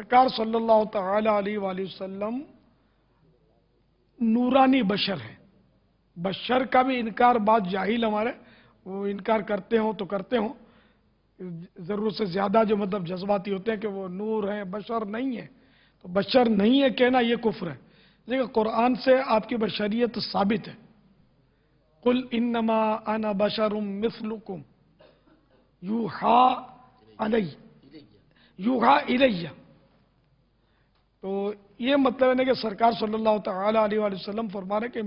سرکار صلی اللہ تعالی علیہ وآلہ وسلم نورانی بشر ہے. بشر کا بھی انکار بات جاہل ہمارے وہ انکار کرتے ہوں تو کرتے ہوں، ضرورت سے زیادہ جو مطلب جذباتی ہوتے ہیں کہ وہ نور ہیں، بشر نہیں ہے. تو بشر نہیں ہے کہنا یہ کفر ہے. دیکھیں قرآن سے آپ کی بشریت ثابت ہے. قل انما انا بشر مثلکم یوحا الیہ. تو یہ مطلب ہے کہ سرکار صلی اللہ تعالی علیہ وآلہ وسلم فرما رہے کہ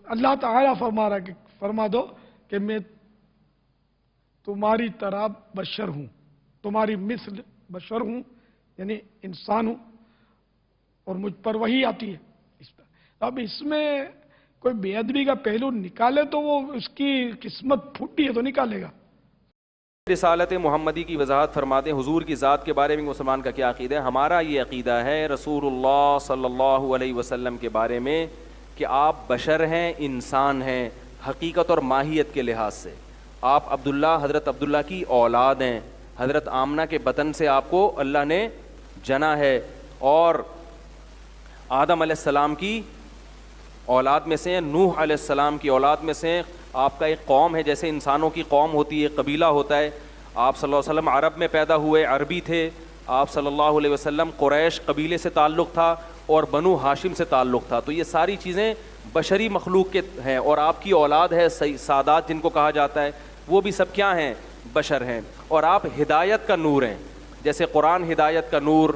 اللہ تعالیٰ فرما دو کہ میں تمہاری طرح بشر ہوں، تمہاری مثل بشر ہوں، یعنی انسان ہوں، اور مجھ پر وحی آتی ہے. اب اس میں کوئی بے ادبی کا پہلو نکالے تو وہ اس کی قسمت پھوٹی ہے تو نکالے گا. رسالت محمدی کی وضاحت فرماتے ہیں حضور کی ذات کے بارے میں مسلمان کا کیا عقیدہ ہے. ہمارا یہ عقیدہ ہے رسول اللہ صلی اللہ علیہ وسلم کے بارے میں کہ آپ بشر ہیں، انسان ہیں حقیقت اور ماہیت کے لحاظ سے. آپ حضرت عبداللہ کی اولاد ہیں. حضرت آمنہ کے بطن سے آپ کو اللہ نے جنا ہے، اور آدم علیہ السلام کی اولاد میں سے ہیں، نوح علیہ السلام کی اولاد میں سے ہیں. آپ کا ایک قوم ہے، جیسے انسانوں کی قوم ہوتی ہے، قبیلہ ہوتا ہے. آپ صلی اللہ علیہ وسلم عرب میں پیدا ہوئے، عربی تھے. آپ صلی اللہ علیہ وسلم قریش قبیلے سے تعلق تھا اور بنو ہاشم سے تعلق تھا. تو یہ ساری چیزیں بشری مخلوق کے ہیں. اور آپ کی اولاد ہے سادات جن کو کہا جاتا ہے، وہ بھی سب کیا ہیں؟ بشر ہیں. اور آپ ہدایت کا نور ہیں، جیسے قرآن ہدایت کا نور،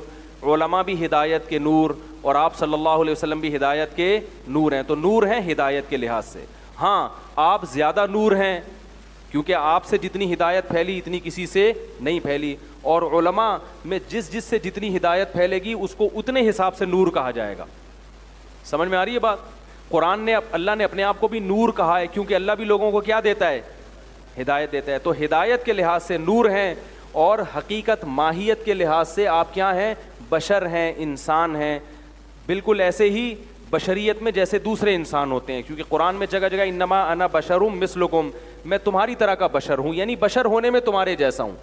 علماء بھی ہدایت کے نور، اور آپ صلی اللہ علیہ وسلم بھی ہدایت کے نور ہیں. تو نور ہیں ہدایت کے لحاظ سے. ہاں آپ زیادہ نور ہیں کیونکہ آپ سے جتنی ہدایت پھیلی اتنی کسی سے نہیں پھیلی، اور علماء میں جس سے جتنی ہدایت پھیلے گی اس کو اتنے حساب سے نور کہا جائے گا. سمجھ میں آ رہی ہے بات؟ قرآن نے اللہ نے اپنے آپ کو بھی نور کہا ہے کیونکہ اللہ بھی لوگوں کو کیا دیتا ہے؟ ہدایت دیتا ہے. تو ہدایت کے لحاظ سے نور ہیں، اور حقیقت ماہیت کے لحاظ سے آپ کیا ہیں؟ بشر ہیں، انسان ہیں. بالکل ایسے ہی بشریت میں جیسے دوسرے انسان ہوتے ہیں، کیونکہ قرآن میں جگہ جگہ انما انا بشر مثلکم، میں تمہاری طرح کا بشر ہوں، یعنی بشر ہونے میں تمہارے جیسا ہوں.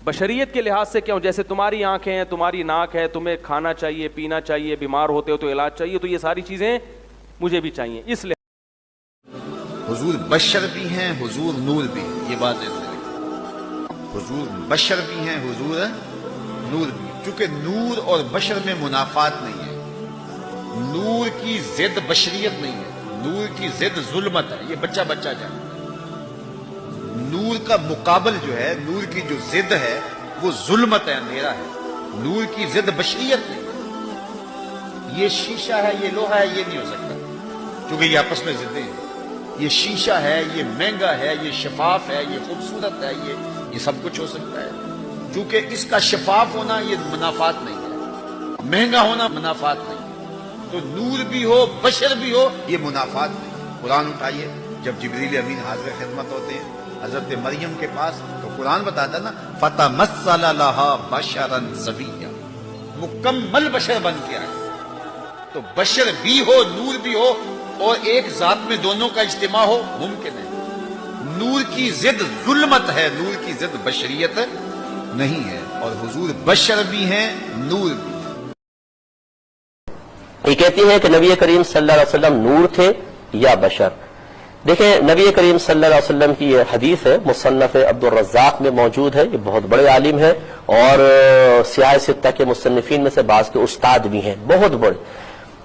بشریت کے لحاظ سے کیا ہوں؟ جیسے تمہاری آنکھیں ہیں، تمہاری ناک ہے، تمہیں کھانا چاہیے، پینا چاہیے، بیمار ہوتے ہو تو علاج چاہیے، تو یہ ساری چیزیں مجھے بھی چاہیے. اس لیے حضور بشر بھی ہیں، حضور نور بھی. یہ بات ہے، حضور بشر بھی ہیں، حضور نور بھی. چونکہ نور اور بشر میں منافات نہیں ہے. نور کی ضد بشریت نہیں ہے، نور کی ضد ظلمت ہے. یہ بچہ جائے. نور کا مقابل جو ہے، نور کی جو ضد ہے وہ ظلمت ہے، اندھیرا ہے. نور کی ضد بشریت نہیں ہے. یہ شیشہ ہے، یہ لوہا ہے، یہ نہیں ہو سکتا کیونکہ یہ آپس میں ضدیں ہیں. یہ شیشہ ہے، یہ مہنگا ہے، یہ شفاف ہے، یہ خوبصورت ہے، یہ سب کچھ ہو سکتا ہے. چونکہ اس کا شفاف ہونا یہ منافات نہیں ہے، مہنگا ہونا منافات نہیں ہے. تو نور بھی ہو، بشر بھی ہو، یہ منافات نہیں. قرآن اٹھائیے، جب جبریل امین حاضر خدمت ہوتے ہیں حضرت مریم کے پاس، تو قرآن بتاتا نا فَتَمَثَّلَ لَهَا بَشَرًا سَوِيًّا، مکمل بشر بن کے آئے. تو بشر بھی ہو، نور بھی ہو، اور ایک ذات میں دونوں کا اجتماع ہو، ممکن ہے. نور کی ضد ظلمت ہے، نور کی ضد بشریت نہیں ہے. اور حضور بشر بھی ہیں، نور بھی. یہ کہتی ہیں کہ نبی کریم صلی اللہ علیہ وسلم نور تھے یا بشر. دیکھیں نبی کریم صلی اللہ علیہ وسلم کی یہ حدیث ہے، مصنف عبد الرزاق میں موجود ہے. یہ بہت بڑے عالم ہیں اور سیاہ ستہ کے مصنفین میں سے بعض کے استاد بھی ہیں، بہت بڑے.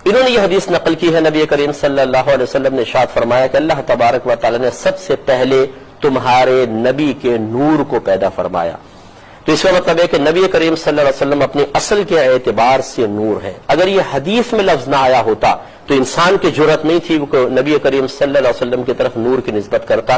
انہوں نے یہ حدیث نقل کی ہے. نبی کریم صلی اللہ علیہ وسلم نے ارشاد فرمایا کہ اللہ تبارک و تعالی نے سب سے پہلے تمہارے نبی کے نور کو پیدا فرمایا. تو اس کا مطلب ہے کہ نبی کریم صلی اللہ علیہ وسلم اپنے اصل کے اعتبار سے نور ہے. اگر یہ حدیث میں لفظ نہ آیا ہوتا تو انسان کی جرأت نہیں تھی کہ نبی کریم صلی اللہ علیہ وسلم کی طرف نور کی نسبت کرتا.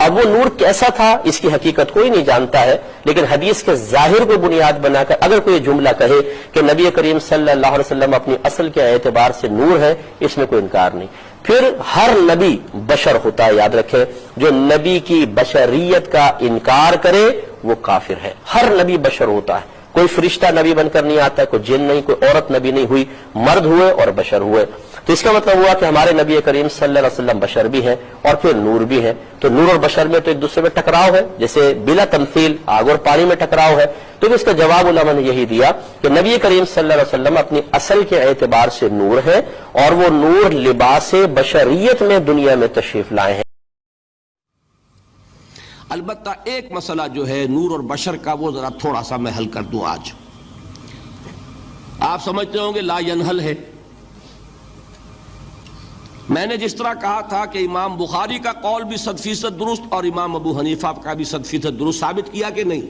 اب وہ نور کیسا تھا اس کی حقیقت کوئی نہیں جانتا ہے، لیکن حدیث کے ظاہر کو بنیاد بنا کر اگر کوئی جملہ کہے کہ نبی کریم صلی اللہ علیہ وسلم اپنی اصل کے اعتبار سے نور ہے، اس میں کوئی انکار نہیں. پھر ہر نبی بشر ہوتا ہے، یاد رکھیں. جو نبی کی بشریت کا انکار کرے وہ کافر ہے. ہر نبی بشر ہوتا ہے، کوئی فرشتہ نبی بن کر نہیں آتا، کوئی جن نہیں، کوئی عورت نبی نہیں ہوئی، مرد ہوئے اور بشر ہوئے. تو اس کا مطلب ہوا کہ ہمارے نبی کریم صلی اللہ علیہ وسلم بشر بھی ہیں اور پھر نور بھی ہیں. تو نور اور بشر میں تو ایک دوسرے میں ٹکراؤ ہے، جیسے بلا تمثیل آگ اور پانی میں ٹکراؤ ہے. تو اس کا جواب علماء نے یہی دیا کہ نبی کریم صلی اللہ علیہ وسلم اپنی اصل کے اعتبار سے نور ہے، اور وہ نور لباس بشریت میں دنیا میں تشریف لائے ہیں. البتہ ایک مسئلہ جو ہے نور اور بشر کا، وہ ذرا تھوڑا سا میں حل کر دوں. آج آپ سمجھتے ہوں گے لا ینحل ہے. میں نے جس طرح کہا تھا کہ امام بخاری کا قول بھی 100% درست اور امام ابو حنیفہ کا بھی 100% درست ثابت کیا کہ نہیں،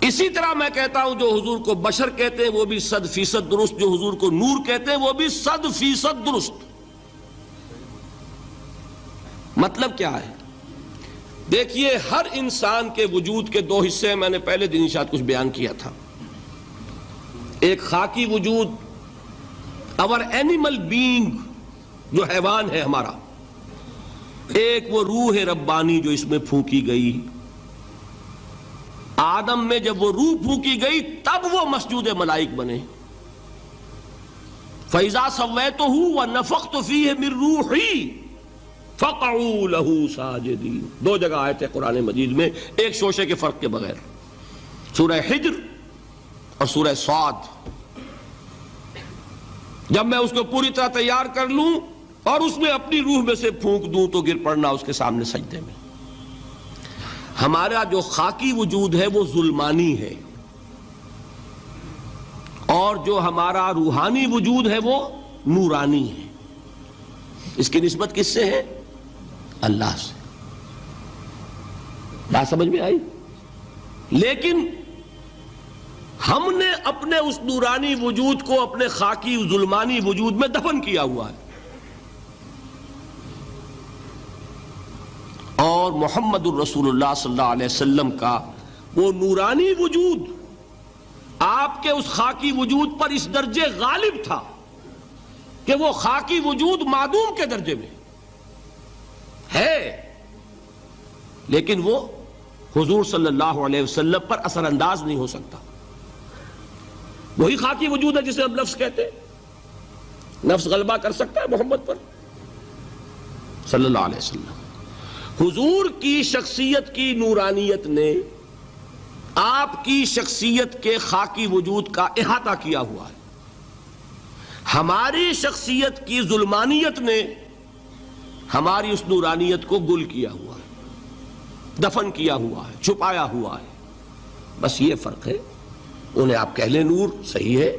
اسی طرح میں کہتا ہوں جو حضور کو بشر کہتے ہیں وہ بھی 100% درست، جو حضور کو نور کہتے ہیں وہ بھی 100% درست. مطلب کیا ہے؟ دیکھیے، ہر انسان کے وجود کے دو حصے ہیں. میں نے پہلے دن شاید کچھ بیان کیا تھا. ایک خاکی وجود، اور اینیمل بینگ جو حیوان ہے ہمارا. ایک وہ روح ربانی جو اس میں پھونکی گئی. آدم میں جب وہ روح پھونکی گئی تب وہ مسجود ملائک بنے. فَإِذَا سَوَّيْتُهُ وَنَفَخْتُ فِيهِ مِن رُوحِي فَقَعُوا لَهُ سَاجِدِينَ. دو جگہ آئے تھے قرآن مجید میں ایک شوشے کے فرق کے بغیر، سورہ حجر اور سورہ صاد. جب میں اس کو پوری طرح تیار کر لوں اور اس میں اپنی روح میں سے پھونک دوں تو گر پڑنا اس کے سامنے سجدے میں. ہمارا جو خاکی وجود ہے وہ ظلمانی ہے، اور جو ہمارا روحانی وجود ہے وہ نورانی ہے. اس کی نسبت کس سے ہے؟ اللہ سے. بات سمجھ میں آئی؟ لیکن ہم نے اپنے اس نورانی وجود کو اپنے خاکی ظلمانی وجود میں دفن کیا ہوا ہے. اور محمد الرسول اللہ صلی اللہ علیہ وسلم کا وہ نورانی وجود آپ کے اس خاکی وجود پر اس درجے غالب تھا کہ وہ خاکی وجود معدوم کے درجے میں ہے، لیکن وہ حضور صلی اللہ علیہ وسلم پر اثر انداز نہیں ہو سکتا. وہی خاکی وجود ہے جسے ہم نفس کہتے ہیں. نفس غلبہ کر سکتا ہے محمد پر صلی اللہ علیہ وسلم. حضور کی شخصیت کی نورانیت نے آپ کی شخصیت کے خاکی وجود کا احاطہ کیا ہوا ہے. ہماری شخصیت کی ظلمانیت نے ہماری اس نورانیت کو گل کیا ہوا ہے، دفن کیا ہوا ہے، چھپایا ہوا ہے. بس یہ فرق ہے. انہیں آپ کہہ لیں نور، صحیح ہے،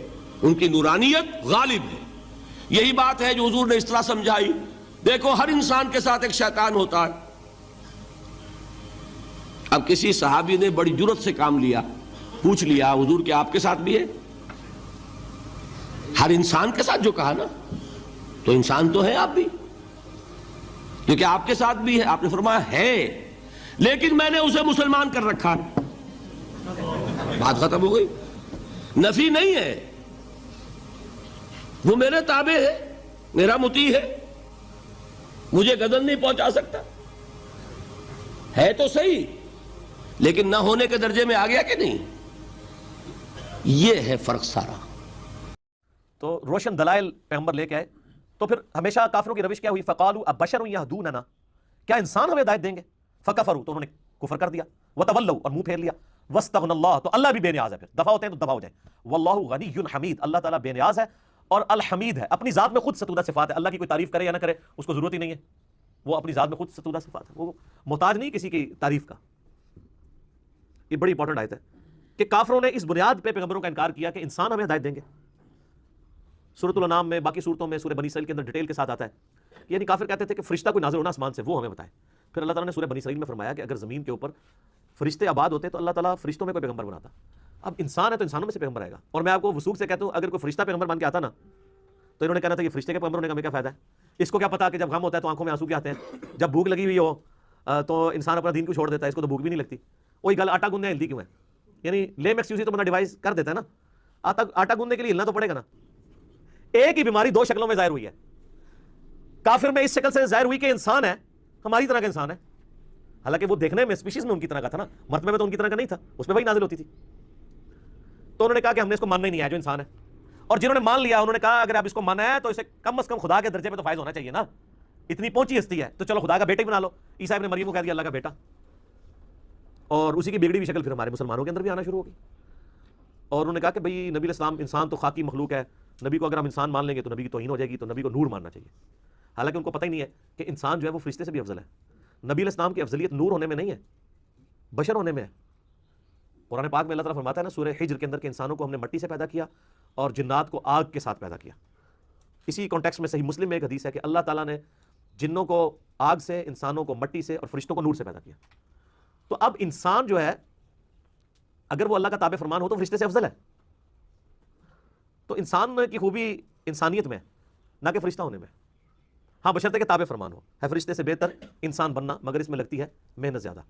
ان کی نورانیت غالب ہے. یہی بات ہے جو حضور نے اس طرح سمجھائی. دیکھو، ہر انسان کے ساتھ ایک شیطان ہوتا ہے. اب کسی صحابی نے بڑی جرت سے کام لیا، پوچھ لیا حضور کہ آپ کے ساتھ بھی ہے؟ ہر انسان کے ساتھ جو کہا نا، تو انسان تو ہے آپ بھی، کیونکہ آپ کے ساتھ بھی ہے. آپ نے فرمایا ہے، لیکن میں نے اسے مسلمان کر رکھا. بات ختم ہو گئی. نفی نہیں ہے، وہ میرے تابع ہے، میرا مطیع ہے، مجھے گدن نہیں پہنچا سکتا. ہے تو صحیح، لیکن نہ ہونے کے درجے میں آ گیا کہ نہیں. یہ ہے فرق سارا. تو روشن دلائل پیغمبر لے کے آئے. تو پھر ہمیشہ کافروں کی روش کیا ہوئی؟ فقالوا ابشر یہدوننا، کیا انسان ہمیں ہدایت دیں گے؟ فکفروا، تو انہوں نے کفر کر دیا. وتولوا، اور منہ پھیر لیا. واستغنى اللہ، تو اللہ بھی بے نیاز ہے. پھر دفع ہوتے ہیں تو دفع ہو جائیں. واللہ غنی حمید، اللہ تعالیٰ بے نیاز ہے اور الحمید ہے. اپنی ذات میں خود ستودہ صفات ہے. اللہ کی کوئی تعریف کرے یا نہ کرے اس کو ضرورت ہی نہیں ہے. وہ اپنی ذات میں خود ستودہ صفات ہے، وہ محتاج نہیں کسی کی تعریف کا. یہ بڑی امپورٹنٹ آیت ہے کہ کافروں نے اس بنیاد پہ پیغمبروں کا انکار کیا کہ انسان ہمیں ہدایت دیں گے. سورۃ الانعام میں، باقی صورتوں میں، سورہ بنی اسرائیل کے اندر ڈیٹیل کے ساتھ آتا ہے. یعنی کافر کہتے تھے کہ فرشتہ کوئی نازل ہونا آسمان سے، وہ ہمیں بتائے. پھر اللہ تعالیٰ نے سورہ بنی اسرائیل میں فرمایا کہ اگر زمین کے اوپر فرشتے آباد ہوتے تو اللہ تعالیٰ فرشتوں میں کوئی پیغمبر بناتا. اب انسان ہے تو انسانوں میں سے پیغمبر آئے گا. اور میں آپ کو وثوق سے کہتا ہوں، اگر کوئی فرشتہ پیغمبر بن کے آتا نا تو انہوں نے کہنا تھا کہ فرشتے کے پیغمبر ہونے کا ہمیں کیا فائدہ ہے؟ اس کو کیا پتا کہ جب غم ہوتا ہے تو آنکھوں میں آنسو کیا آتے ہیں، جب بھوک لگی ہوئی ہو تو انسان اپنا دین کو چھوڑ دیتا ہے. اس کو تو بھوک بھی نہیں لگتی. وہی گل آٹا گوندنے ہلتی کیوں ہے؟ یعنی لیم ایکسکیوز ہی تو بندہ ڈیوائز کر دیتا ہے نا. آٹا گوندنے کے لیے ہلنا تو پڑے گا نا. ایک ہی بیماری دو شکلوں میں ظاہر ہوئی ہے. کافر میں اس شکل سے ظاہر ہوئی کہ انسان ہے، ہماری طرح کا انسان ہے، حالانکہ وہ دیکھنے میں اسپیشیز میں ان کی طرح کا تھا نا، مرتبے میں تو ان کی طرح کا نہیں تھا، اس پہ وہی نازل ہوتی تھی. تو انہوں نے کہا کہ ہم نے اس کو ماننا ہی نہیں ہے جو انسان ہے. اور جنہوں نے مان لیا انہوں نے کہا اگر آپ اس کو مانا ہے تو اسے کم از کم خدا کے درجے پہ تو فائز ہونا چاہیے نا، اتنی پہنچی ہستی ہے تو چلو خدا کا بیٹا ہی بنا لو. عیسیٰ ابن مریم کو کہہ دیا اللہ کا بیٹا، اور اسی کی بگڑی ہوئی شکل پھر ہمارے مسلمانوں کے اندر بھی آنا شروع ہوگی. اور انہوں نے کہا کہ بھئی نبی علیہ السلام انسان تو خاکی مخلوق ہے، نبی کو اگر ہم انسان مان لیں گے تو نبی کی توہین ہو جائے گی، تو نبی کو نور ماننا چاہیے. حالانکہ ان کو پتہ ہی نہیں ہے کہ انسان جو ہے وہ فرشتے سے بھی افضل ہے. نبی علیہ السلام کی افضلیت نور ہونے میں نہیں ہے، بشر ہونے میں ہے. قرآن پاک میں اللہ تعالیٰ فرماتا ہے نا سورہ حجر کے اندر کہ انسانوں کو ہم نے مٹی سے پیدا کیا اور جنات کو آگ کے ساتھ پیدا کیا. اسی کانٹیکسٹ میں صحیح مسلم میں ایک حدیث ہے کہ اللہ تعالیٰ نے جنوں کو آگ سے، انسانوں کو مٹی سے اور فرشتوں کو نور سے پیدا کیا. تو اب انسان جو ہے اگر وہ اللہ کا تابع فرمان ہو تو فرشتے سے افضل ہے. تو انسان کی خوبی انسانیت میں نہ کہ فرشتہ ہونے میں. ہاں بشرطے کہ تابع فرمان ہو. ہے فرشتے سے بہتر انسان بننا، مگر اس میں لگتی ہے محنت زیادہ.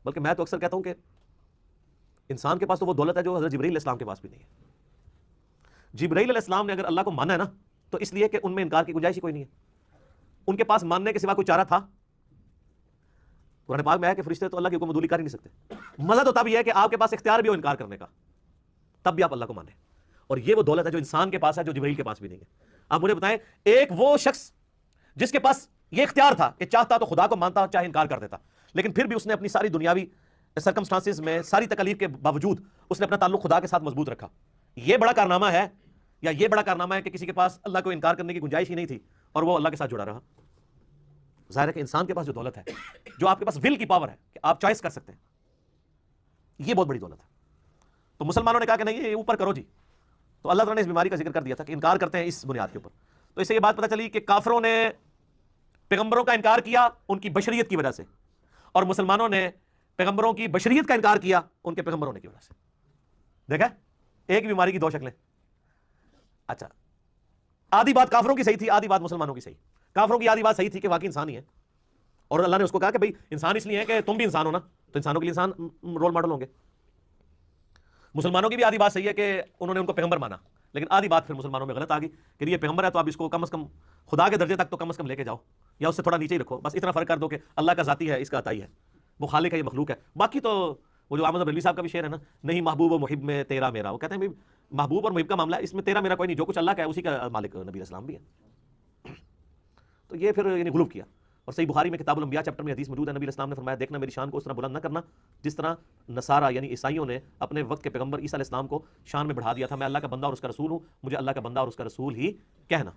بلکہ میں تو اکثر کہتا ہوں کہ انسان کے پاس تو وہ دولت ہے جو حضرت جبرائیل علیہ السلام کے پاس بھی نہیں ہے. جبرائیل علیہ السلام نے اگر اللہ کو مانا ہے نا تو اس لیے کہ ان میں انکار کی گنجائش ہی کوئی نہیں ہے. ان کے پاس ماننے کے سوا کوئی چارہ تھا؟ قرآن پاک میں ہے کہ فرشتے تو اللہ کی حکم عدولی کر ہی نہیں سکتے. مزہ تو تب یہ ہے کہ آپ کے پاس اختیار بھی ہو انکار کرنے کا، تب بھی آپ اللہ کو مانیں. اور یہ وہ دولت ہے جو انسان کے پاس ہے جو جبرائیل کے پاس بھی نہیں ہے. آپ مجھے بتائیں ایک وہ شخص جس کے پاس یہ اختیار تھا کہ چاہتا تو خدا کو مانتا چاہے انکار کر دیتا، لیکن پھر بھی اس نے اپنی ساری دنیاوی سرکمسٹانسز میں ساری تکالیف کے باوجود اس نے اپنا تعلق خدا کے ساتھ مضبوط رکھا. یہ بڑا کارنامہ ہے یا یہ بڑا کارنامہ ہے کہ کسی کے پاس اللہ کو انکار کرنے کی گنجائش ہی نہیں تھی اور وہ اللہ کے ساتھ جڑا رہا. ظاہر ہے کہ انسان کے پاس جو دولت ہے، جو آپ کے پاس ول کی پاور ہے کہ آپ چوائس کر سکتے ہیں، یہ بہت بڑی دولت ہے. تو مسلمانوں نے کہا کہ نہیں یہ اوپر کرو جی، تو اللہ تعالیٰ نے اس بیماری کا ذکر کر دیا تھا کہ انکار کرتے ہیں اس بنیاد کے اوپر. تو اس سے یہ بات پتہ چلی کہ کافروں نے پیغمبروں کا انکار کیا ان کی بشریت کی وجہ سے، اور مسلمانوں نے پیغمبروں کی بشریت کا انکار کیا ان کے پیغمبر ہونے کی وجہ سے. دیکھا ایک بیماری کی دو شکلیں. اچھا آدھی بات کافروں کی صحیح تھی، آدھی بات مسلمانوں کی صحیح. کافروں کی آدھی بات صحیح تھی کہ واقعی انسان ہی ہے، اور اللہ نے اس کو کہا کہ بھئی انسان اس لیے ہے کہ تم بھی انسان ہو نا، تو انسانوں کے لیے انسان رول ماڈل ہوں گے. مسلمانوں کی بھی آدھی بات صحیح ہے کہ انہوں نے ان کو پیغمبر مانا، لیکن آدھی بات پھر مسلمانوں میں غلط آ گئی کہ یہ پیغمبر ہے تو اب اس کو کم از کم خدا کے درجے تک تو کم از کم لے کے جاؤ، یا اس سے تھوڑا نیچے ہی رکھو. بس اتنا فرق کر دو کہ اللہ کا ذاتی ہے، اس کا عطائی ہے، وہ خالق ہے، یہ مخلوق ہے. باقی تو وہ جو احمد بریلوی صاحب کا بھی شعر ہے نا، نہیں محبوب و محب میں تیرا میرا، وہ کہتے ہیں بھائی محبوب اور محب کا معاملہ ہے، اس میں تیرا میرا کوئی نہیں، جو کچھ اللہ کا ہے اسی کا مالک نبی علیہ السلام بھی ہے. تو یہ پھر یعنی غلو کیا. اور صحیح بخاری میں کتاب الانبیاء چیپٹر میں حدیث موجود ہے، نبی علیہ السلام نے فرمایا دیکھنا میری شان کو اس طرح بلند نہ کرنا جس طرح نصارہ یعنی عیسائیوں نے اپنے وقت کے پیغمبر عیسیٰ علیہ السلام کو شان میں بڑھا دیا تھا. میں اللہ کا بندہ اور اس کا رسول ہوں، مجھے اللہ کا بندہ اور اس کا رسول ہی کہنا.